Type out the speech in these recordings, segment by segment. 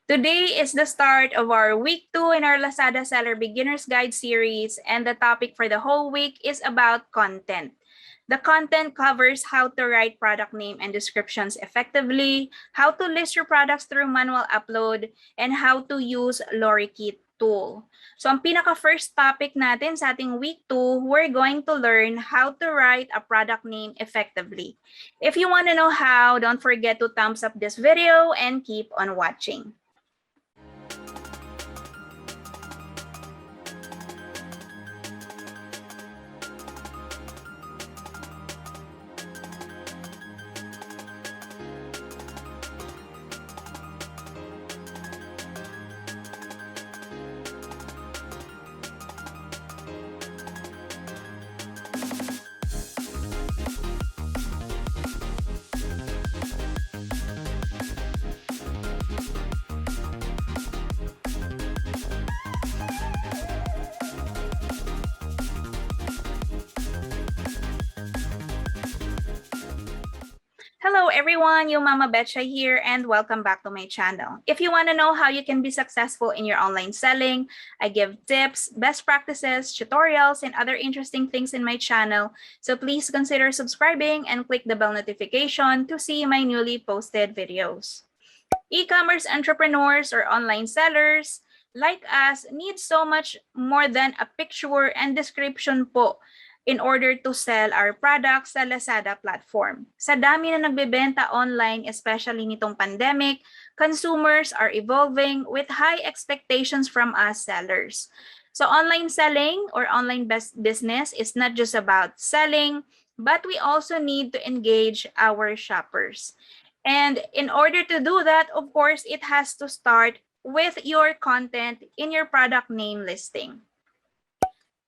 Today is the start of our week 2 in our Lazada Seller Beginner's Guide series, and the topic for the whole week is about content. The content covers how to write product name and descriptions effectively, how to list your products through manual upload, and how to use Lorikit tool. So ang pinaka-first topic natin sa ating week 2, we're going to learn how to write a product name effectively. If you want to know how, don't forget to thumbs up this video and keep on watching. Hello everyone, yung Mama Betcha here and welcome back to my channel. If you want to know how you can be successful in your online selling, I give tips, best practices, tutorials, and other interesting things in my channel. So please consider subscribing and click the bell notification to see my newly posted videos. E-commerce entrepreneurs or online sellers like us need so much more than a picture and description po in order to sell our products sa Lazada platform. Sa dami na nagbebenta online, especially nitong pandemic, consumers are evolving with high expectations from us sellers. So online selling or online business is not just about selling, but we also need to engage our shoppers. And in order to do that, of course, it has to start with your content in your product name listing.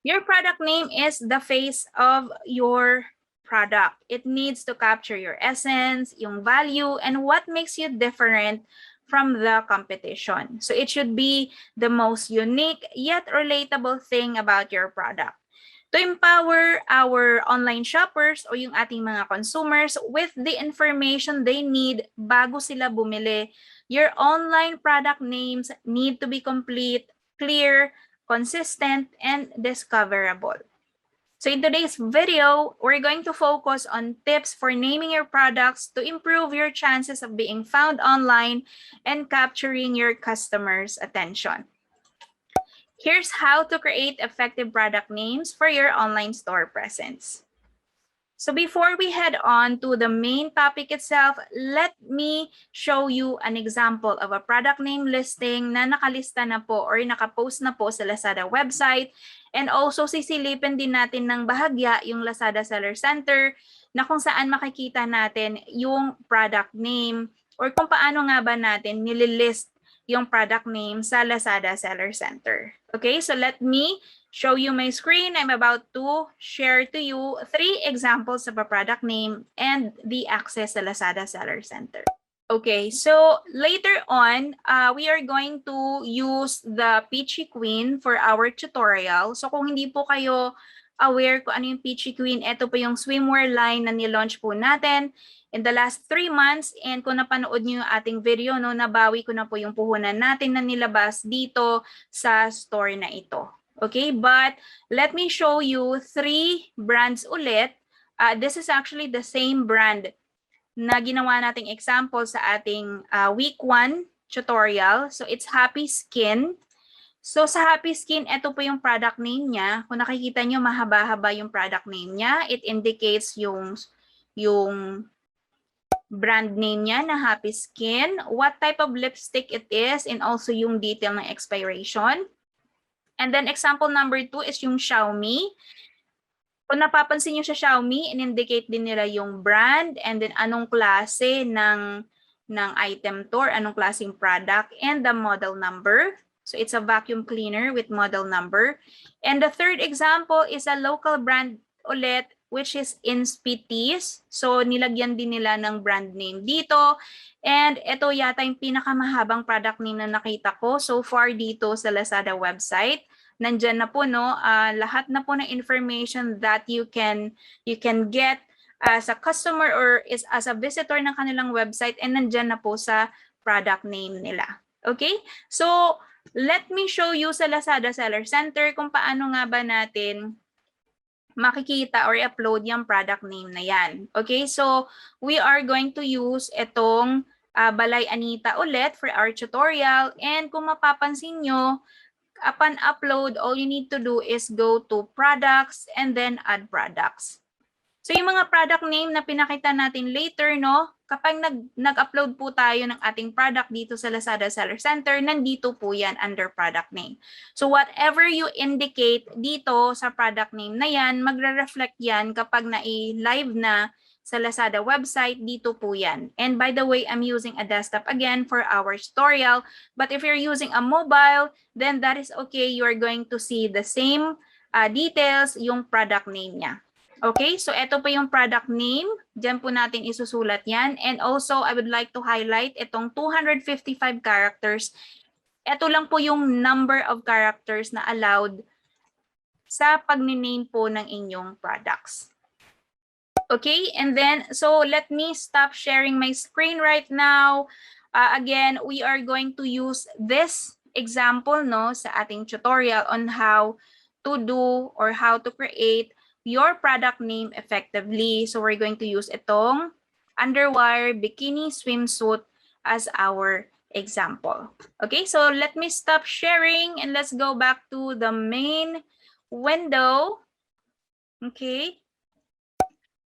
Your product name is the face of your product. It needs to capture your essence, yung value, and what makes you different from the competition. So it should be the most unique yet relatable thing about your product. To empower our online shoppers o yung ating mga consumers with the information they need bago sila bumili, your online product names need to be complete, clear, consistent, and discoverable. So in today's video, we're going to focus on tips for naming your products to improve your chances of being found online and capturing your customers' attention. Here's how to create effective product names for your online store presence. So before we head on to the main topic itself, let me show you an example of a product name listing na nakalista na po or nakapost na po sa Lazada website. And also sisilipin din natin ng bahagya yung Lazada Seller Center na kung saan makikita natin yung product name or kung paano nga ba natin nililist yung product name sa Lazada Seller Center. Okay, so let me show you my screen. I'm about to share to you 3 examples of a product name and the access sa Lazada Seller Center. Okay, so later on, we are going to use the Peachy Queen for our tutorial. So kung hindi po kayo aware kung ano yung Peachy Queen, ito po yung swimwear line na nilaunch po natin in the last 3 months. And kung napanood nyo yung ating video, no, nabawi ko na po yung puhunan natin na nilabas dito sa store na ito. Okay, but let me show you 3 brands ulit. This is actually the same brand na ginawa nating example sa ating week 1 tutorial. So it's Happy Skin. So sa Happy Skin, ito po yung product name niya. Kung nakikita nyo, mahaba-haba yung product name niya. It indicates yung brand name niya na Happy Skin, what type of lipstick it is, and also yung detail ng expiration. And then example number 2 is yung Xiaomi. Kung napapansin nyo sa Xiaomi, in-indicate din nila yung brand and then anong klase ng item to or anong klaseng product and the model number. So it's a vacuum cleaner with model number. And the third example is a local brand ulit, which is Inspitis. So nilagyan din nila ng brand name dito. And ito yata yung pinakamahabang product name na nakita ko so far dito sa Lazada website. Nandyan na po, no, lahat na po ng information that you can get as a customer or as a visitor ng kanilang website, and nandyan na po sa product name nila. Okay? So, let me show you sa Lazada Seller Center kung paano nga ba natin makikita or upload yung product name na yan. Okay? So, we are going to use itong Balay Anita ulit for our tutorial. And kung mapapansin nyo, upon upload, all you need to do is go to products and then add products. So yung mga product name na pinakita natin later, no, kapag nag-upload po tayo ng ating product dito sa Lazada Seller Center, nandito po yan under product name. So whatever you indicate dito sa product name na yan, magre-reflect yan kapag na-live na sa Lazada website, dito po yan. And by the way, I'm using a desktop again for our tutorial. But if you're using a mobile, then that is okay. You are going to see the same details, yung product name niya. Okay, so ito po yung product name. Diyan po natin isusulat yan. And also, I would like to highlight itong 255 characters. Ito lang po yung number of characters na allowed sa pag-name po ng inyong products. Okay, and then, so let me stop sharing my screen right now. Again, we are going to use this example, no, sa ating tutorial on how to do or how to create your product name effectively. So we're going to use itong underwire bikini swimsuit as our example. Okay, so let me stop sharing and let's go back to the main window. Okay.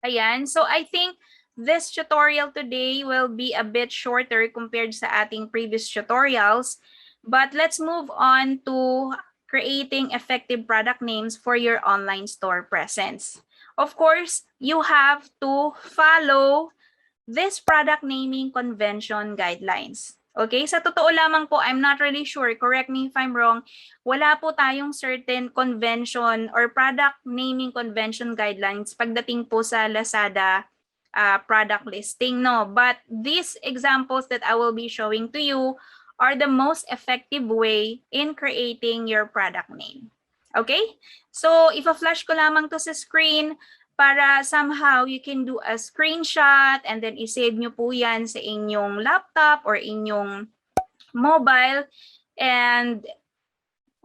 Ayan, so I think this tutorial today will be a bit shorter compared sa ating previous tutorials, but let's move on to creating effective product names for your online store presence. Of course, you have to follow this product naming convention guidelines. Okay, sa totoo lamang po, I'm not really sure, correct me if I'm wrong, wala po tayong certain convention or product naming convention guidelines pagdating po sa Lazada product listing, no? But these examples that I will be showing to you are the most effective way in creating your product name. Okay? So, ipa-flash ko lamang to sa screen para somehow you can do a screenshot and then i-save nyo po yan sa inyong laptop or inyong mobile and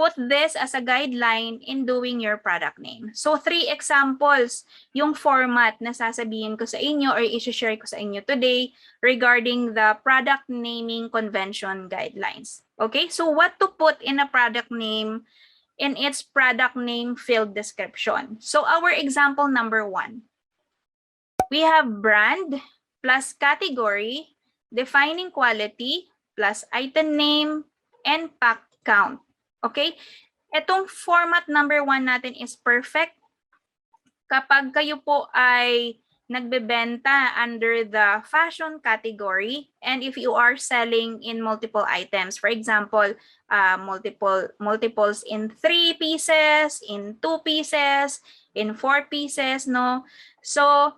put this as a guideline in doing your product name. So, 3 examples yung format na sasabihin ko sa inyo or i-share ko sa inyo today regarding the product naming convention guidelines. Okay, so what to put in a product name in its product name field description. So, our example number 1. We have brand plus category, defining quality plus item name, and pack count. Okay? Itong format number 1 natin is perfect kapag kayo po ay nagbebenta under the fashion category and if you are selling in multiple items. For example, multiples in 3 pieces, in 2 pieces, in 4 pieces, no? So,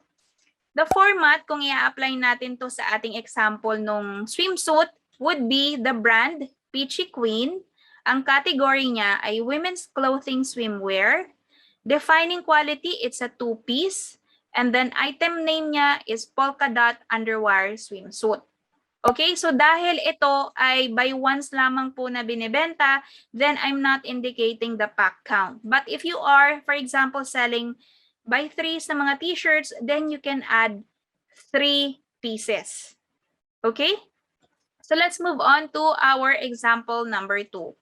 the format, kung i-apply natin to sa ating example nung swimsuit, would be the brand, Peachy Queen. Ang category niya ay women's clothing swimwear. Defining quality, it's a 2-piece. And then item name niya is polka dot underwire swimsuit. Okay, so dahil ito ay by once lamang po na binibenta, then I'm not indicating the pack count. But if you are, for example, selling by 3 sa mga t-shirts, then you can add 3 pieces. Okay? So let's move on to our example number 2.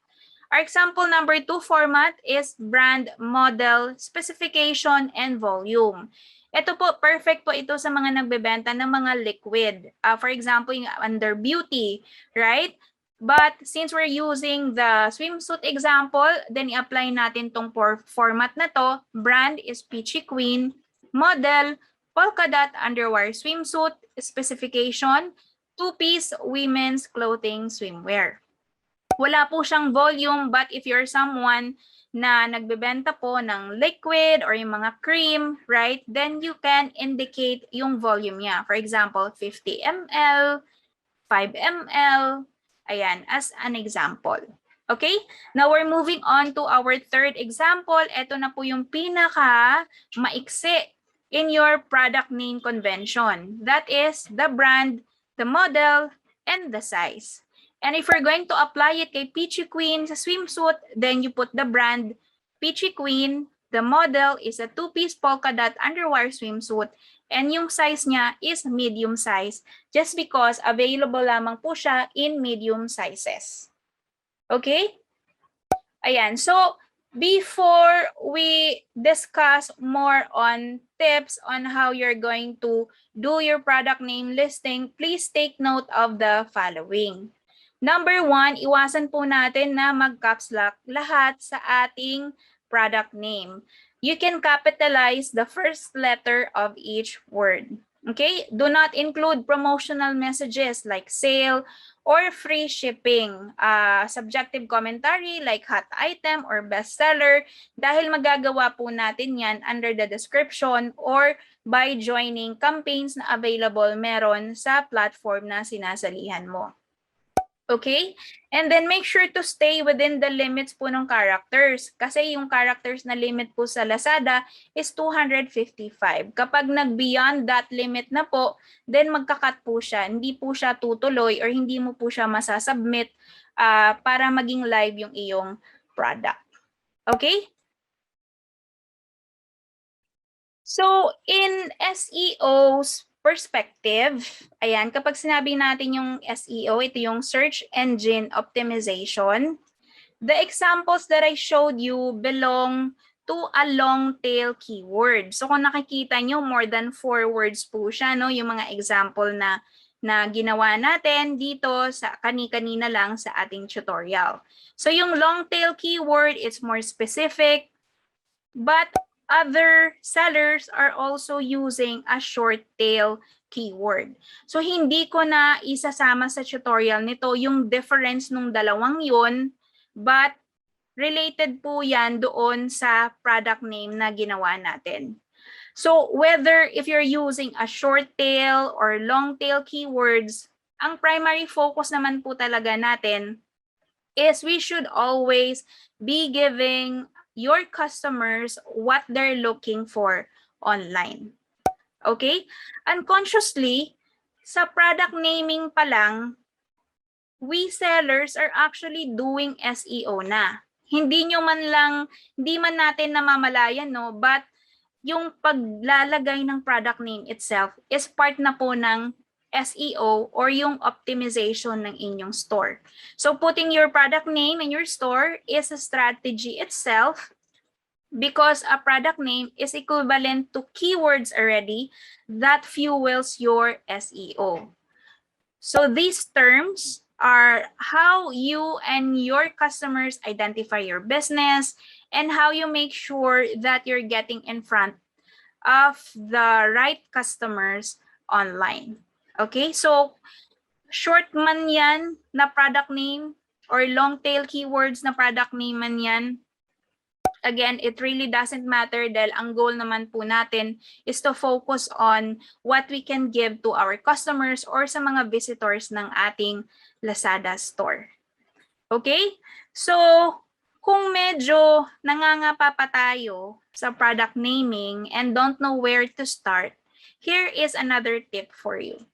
Our example number 2 format is brand, model, specification, and volume. Ito po, perfect po ito sa mga nagbebenta ng mga liquid. For example, yung under beauty, right? But since we're using the swimsuit example, then i-apply natin tong format na to. Brand is Peachy Queen, model, polka dot underwire swimsuit, specification, 2-piece women's clothing swimwear. Wala po siyang volume, but if you're someone na nagbebenta po ng liquid or yung mga cream, right, then you can indicate yung volume niya. For example, 50 ml, 5 ml, ayan, as an example. Okay? Now, we're moving on to our third example. Ito na po yung pinaka maiksi in your product name convention. That is the brand, the model, and the size. And if you're going to apply it kay Peachy Queen sa swimsuit, then you put the brand Peachy Queen. The model is a 2-piece polka dot underwire swimsuit. And yung size niya is medium size just because available lamang po siya in medium sizes. Okay? Ayan. So, before we discuss more on tips on how you're going to do your product name listing, please take note of the following. Number 1, iwasan po natin na mag-caps lock lahat sa ating product name. You can capitalize the first letter of each word. Okay? Do not include promotional messages like sale or free shipping. Subjective commentary like hot item or bestseller dahil magagawa po natin yan under the description or by joining campaigns na available meron sa platform na sinasalihan mo. Okay? And then make sure to stay within the limits po ng characters. Kasi yung characters na limit po sa Lazada is 255. Kapag nag-beyond that limit na po, then magkakat po siya. Hindi po siya tutuloy or hindi mo po siya masasubmit para maging live yung iyong product. Okay? So, in SEO's perspective, ayan, kapag sinabi natin yung SEO, ito yung Search Engine Optimization. The examples that I showed you belong to a long tail keyword. So kung nakikita nyo, more than 4 words po siya, no? Yung mga example na ginawa natin dito sa kani-kanina lang sa ating tutorial. So yung long tail keyword, it's more specific, but other sellers are also using a short tail keyword. So hindi ko na isasama sa tutorial nito yung difference nung dalawang yun, but related po yan doon sa product name na ginawa natin. So whether if you're using a short tail or long tail keywords, ang primary focus naman po talaga natin is we should always be giving your customers what they're looking for online. Okay? Unconsciously, sa product naming pa lang, we sellers are actually doing SEO na. Hindi man natin namamalayan, no? But yung paglalagay ng product name itself is part na po ng SEO or yung optimization ng inyong store. So putting your product name in your store is a strategy itself because a product name is equivalent to keywords already that fuels your SEO. So these terms are how you and your customers identify your business and how you make sure that you're getting in front of the right customers online. Okay, so short man yan na product name or long tail keywords na product name man yan. Again, it really doesn't matter dahil ang goal naman po natin is to focus on what we can give to our customers or sa mga visitors ng ating Lazada store. Okay? So, kung medyo nangangapa pa tayo sa product naming and don't know where to start, here is another tip for you.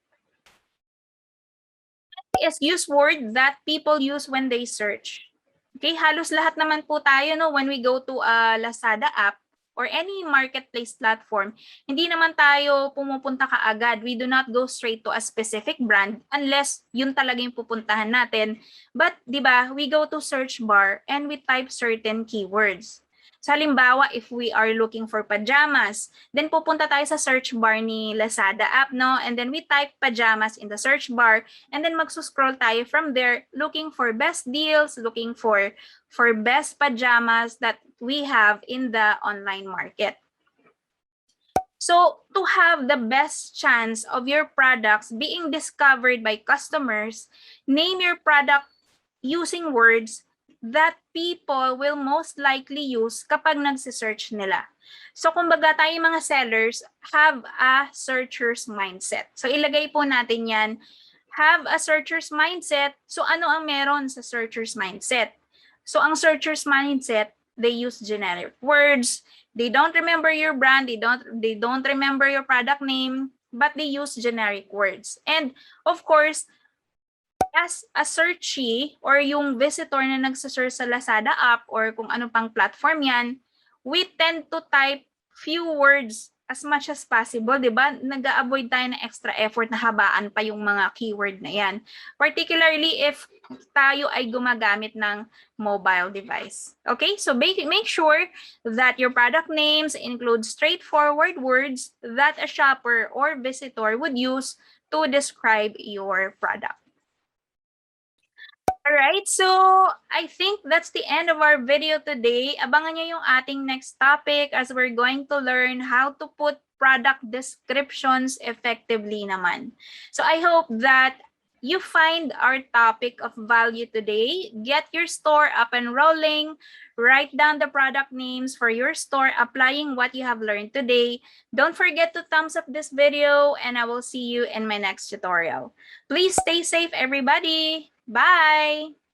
Is use word that people use when they search. Okay, halos lahat naman po tayo, no, when we go to a Lazada app or any marketplace platform, hindi naman tayo pumupunta kaagad. We do not go straight to a specific brand unless yun talaga yung pupuntahan natin. But, di ba, we go to search bar and we type certain keywords. So, halimbawa, if we are looking for pajamas, then pupunta tayo sa search bar ni Lazada app, no? And then we type pajamas in the search bar, and then magsuscroll tayo from there looking for best deals, looking for best pajamas that we have in the online market. So, to have the best chance of your products being discovered by customers, name your product using words that people will most likely use kapag nagsisearch nila. So, kumbaga tayo mga sellers have a searcher's mindset. So, ilagay po natin yan. Have a searcher's mindset. So, ano ang meron sa searcher's mindset? So, ang searcher's mindset, they use generic words. They don't remember your brand. They don't remember your product name, but they use generic words. And, of course, as a searchy or yung visitor na nagsasearch sa Lazada app or kung ano pang platform yan, we tend to type few words as much as possible, di ba? Nag-a-avoid tayo ng extra effort na habaan pa yung mga keyword na yan. Particularly if tayo ay gumagamit ng mobile device. Okay? So make sure that your product names include straightforward words that a shopper or visitor would use to describe your product. Alright, so I think that's the end of our video today. Abangan nyo yung ating next topic as we're going to learn how to put product descriptions effectively naman. So I hope that you find our topic of value today. Get your store up and rolling. Write down the product names for your store, applying what you have learned today. Don't forget to thumbs up this video, and I will see you in my next tutorial. Please stay safe, everybody. Bye!